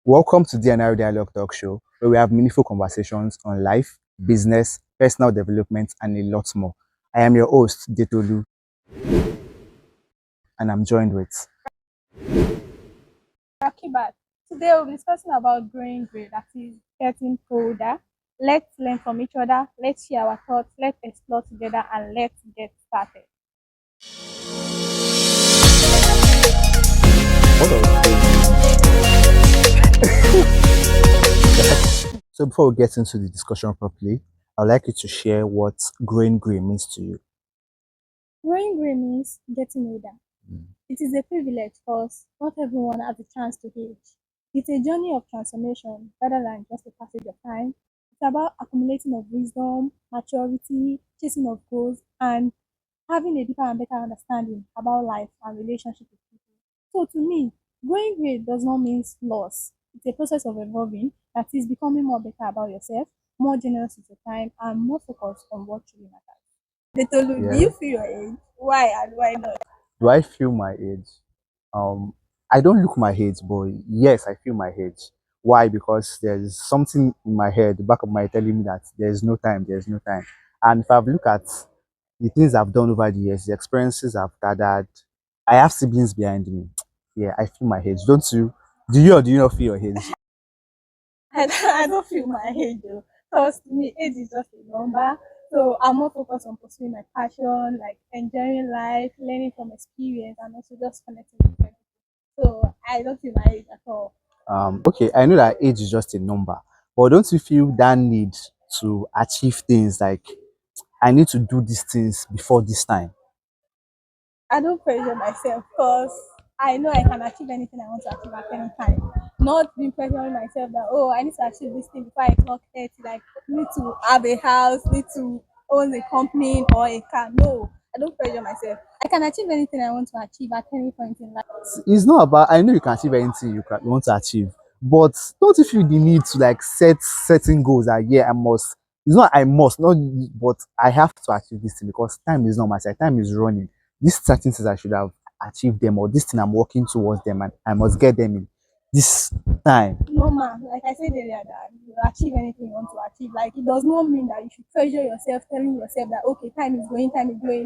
Welcome to DNR Dialogue Talk Show, where we have meaningful conversations on life, business, personal development, and a lot more. I am your host, Detolu, and I'm joined with. Akibat. Today we'll be discussing about growing grade, that is getting older. Let's learn from each other, let's share our thoughts, let's explore together, and let's get started. What So, before we get into the discussion properly, I'd like you to share what growing green means to you. Growing grade means getting older. It is a privilege because not everyone has a chance to age. It's a journey of transformation rather than just a passage of time. It's about accumulating of wisdom, maturity, chasing of goals, and having a deeper and better understanding about life and relationship with people. So to me, growing great does not mean loss. It's a process of evolving, that is becoming more better about yourself, more generous with your time, and more focused on what truly matters. Detolu, do Yeah. you feel your age? Why and why not? Do I feel my age? Um, I don't look my age, but yes, I feel my age. Why? Because there's something in my head, the back of my head telling me that there's no time, there's no time. And if I look at the things I've done over the years, the experiences I've gathered, I have siblings behind me. Yeah, I feel my age. Don't you? Do you or do you not feel your age? I don't feel my age though. Because to me, age is just a number. So I'm more focused on pursuing my passion, like enjoying life, learning from experience, and also just connecting with people. So I don't feel my age at all. Okay, I know that age is just a number, but don't you feel that need to achieve things like I need to do these things before this time? I don't pressure myself because I know I can achieve anything I want to achieve at any time. Not being pressuring myself that I need to achieve this thing before I clock 30, like need to have a house, need to own a company or a car. No, I don't pressure myself. I can achieve anything I want to achieve at any point in life. It's not about I know you can achieve anything you want to achieve, but don't you feel the need to like set certain goals that yeah I must. It's not I must not, but I have to achieve this thing because time is not my side. Time is running. These certain things I should have achieved them, or this thing I'm working towards them, and I must get them in this time. No man, like I said earlier, that you achieve anything you want to achieve. Like it does not mean that you should pressure yourself, telling yourself that okay, time is going.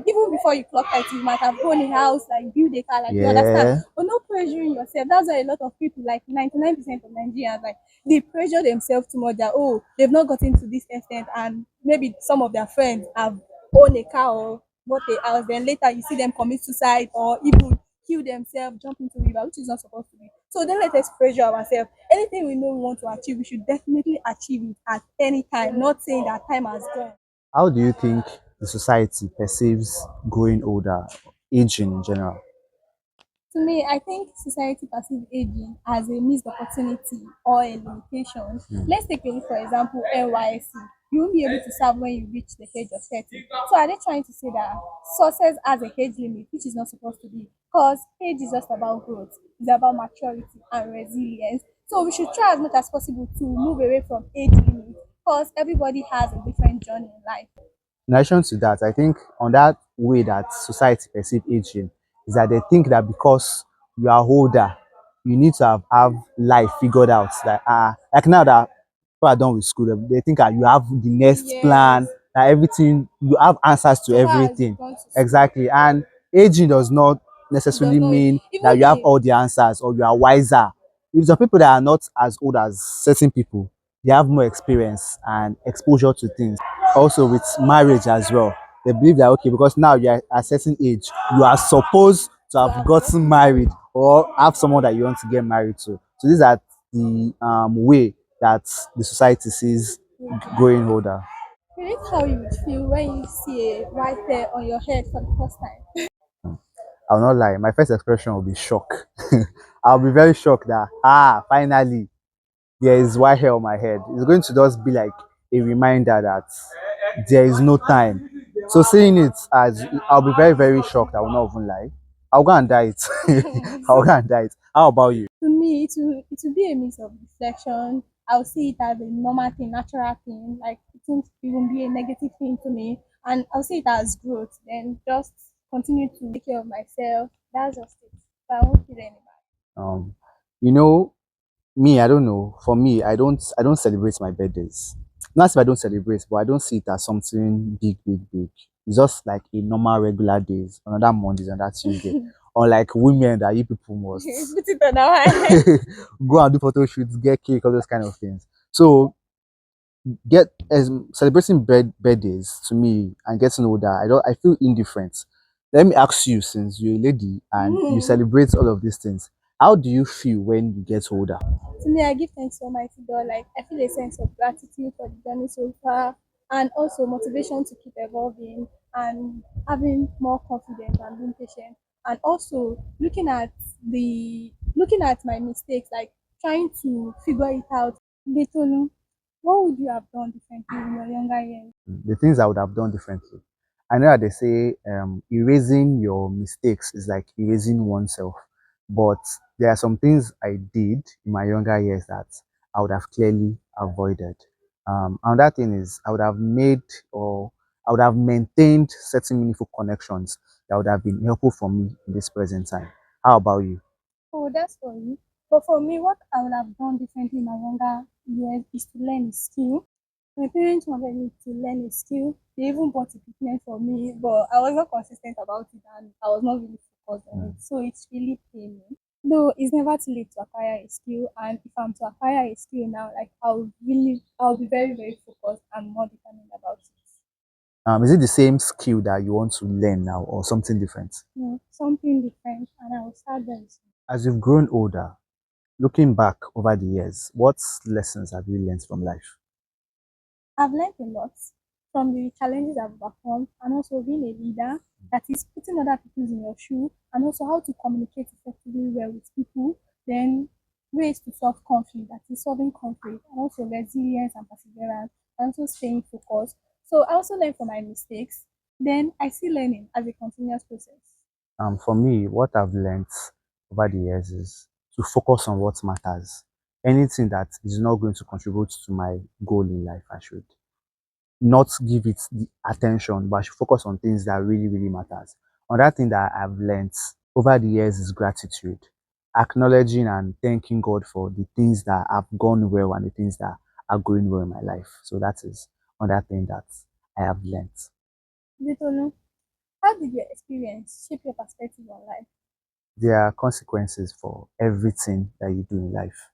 Even before you clock 30, you might have owned a house, like build a car, like you understand. Yeah. But not pressuring yourself. That's why a lot of people, like 99% of Nigerians, like they pressure themselves too much that they've not gotten to this extent, and maybe some of their friends have owned a car or bought a house. Then later you see them commit suicide or even kill themselves, jump into river, which is not supposed to be. So then let us pressure ourselves. Anything we know we want to achieve, we should definitely achieve it at any time, not saying that time has gone. How do you think the society perceives growing older, aging in general? To me, I think society perceives aging as a missed opportunity or a limitation. Hmm. Let's take a look, for example, NYC. You won't be able to serve when you reach the age of 30. So are they trying to say that success has a age limit, which is not supposed to be? Because age is just about growth. It's about maturity and resilience. So we should try as much as possible to move away from age limit because everybody has a different journey in life. In addition to that, I think on that way that society perceive aging is that they think that because you are older, you need to have life figured out. Like now that people are done with school, they think that you have the next plan, Yes. that everything you have answers to So far as you've everything. gone to school, Exactly. And aging does not it does necessarily not mean that even you have me. all the answers or you are wiser. If some people that are not as old as certain people, they have more experience and exposure to things. Also with marriage as well, they believe that okay, because now you are at a certain age, you are supposed to To have have gotten gotten married married. or have someone that you want to get married to. So these are the way that the society sees growing older. Relate how you would feel when you see a white hair on your head for the first time. I'll not lie, my first expression will be shock. I'll be very shocked that finally there is white hair on my head. It's going to just be like a reminder that there is no time. So seeing it as I'll be very, very shocked. I will not even lie. I'll go and dye it. I'll go and dye it. How about you? To me, it will be a mix of reflection. I'll see it as a normal thing, natural thing. Like it won't even be a negative thing to me, and I'll see it as growth. Then just continue to take care of myself. That's just it. So I won't feel any bad. Um, you know, Me, I don't know. For me, I don't celebrate my birthdays. Not if I don't celebrate, but I don't see it as something big, big, big. It's just like a normal regular days. Another Monday, another Tuesday. Unlike women that you people must Put it on our head. go and do photo shoots, get cake, all those kind of things. So get as celebrating birthdays to me and getting older, I feel indifferent. Let me ask you, since you're a lady and you celebrate all of these things, how do you feel when you get older? To me, I give thanks to Almighty God. Like I feel a sense of gratitude for the journey so far, and also motivation to keep evolving and having more confidence and being patient, and also looking at my mistakes, like trying to figure it out. Betolu, what would you have done differently in your younger years? The things I would have done differently. I know that they say erasing your mistakes is like erasing oneself, but there are some things I did in my younger years that I would have clearly avoided. Another thing is I would have made or I would have maintained certain meaningful connections that would have been helpful for me in this present time. How about you? Oh, that's for you. But for me, what I would have done differently in my younger years is to learn a skill. My parents wanted me to learn a skill. They even bought equipment for me, but I was not consistent about it and I was not really focused on it. So it's really pain me. Though it's never too late to acquire a skill, and if I'm to acquire a skill now, like I'll be very, very focused and more determined about it. Is it the same skill that you want to learn now or something different? No, something different, and I will start very soon. As you've grown older, looking back over the years, what lessons have you learned from life? I've learned a lot from the challenges I've overcome, and also being a leader, that is putting other people in your shoe, and also how to communicate effectively well with people, then ways to solve conflict, that is solving conflict, and also resilience and perseverance, and also staying focused. So I also learn from my mistakes. Then I see learning as a continuous process. For me, what I've learned over the years is to focus on what matters. Anything that is not going to contribute to my goal in life, I should not give it the attention, but I should focus on things that really, really matters. Another thing that I've learned over the years is gratitude, acknowledging and thanking God for the things that have gone well and the things that are going well in my life. So that is another thing that I have learned. Little, how did your experience shape your perspective on life? There are consequences for everything that you do in life.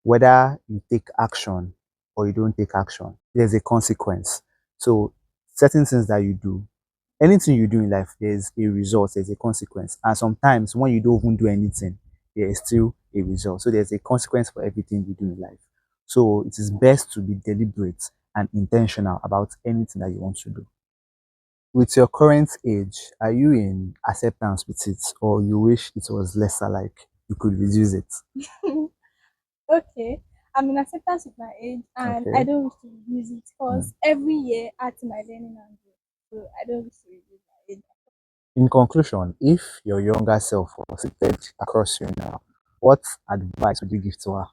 Whether you take action or you don't take action, there's a consequence. So certain things that you do, anything you do in life, there's a result, there's a consequence. And sometimes when you don't even do anything, there is still a result. So there's a consequence for everything you do in life. So it is best to be deliberate and intentional about anything that you want to do. With your current age, are you in acceptance with it or you wish it was lesser, like you could reduce it? Okay, I'm in acceptance with my age, and I Okay. don't wish to reduce it Hmm. because every year adds to my learning and growth. So I don't wish to reduce my age. In conclusion, if your younger self was seated across you now, what advice would you give to her?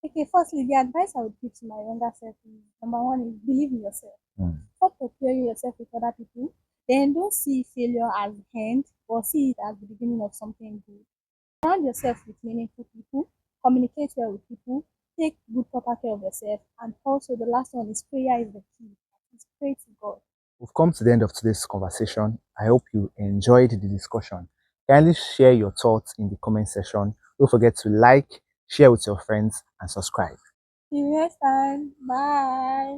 Okay, firstly, the advice I would give to my younger self is number one is believe in yourself. Hmm. Stop comparing yourself with other people. Then don't see failure as the end, or see it as the beginning of something good. Surround yourself with meaningful people. Communicate well with people. Take good proper care of yourself. And also, the last one is prayer is the key. Is pray to God. We've come to the end of today's conversation. I hope you enjoyed the discussion. Kindly share your thoughts in the comment section. Don't forget to like, share with your friends, and subscribe. See you next time. Bye.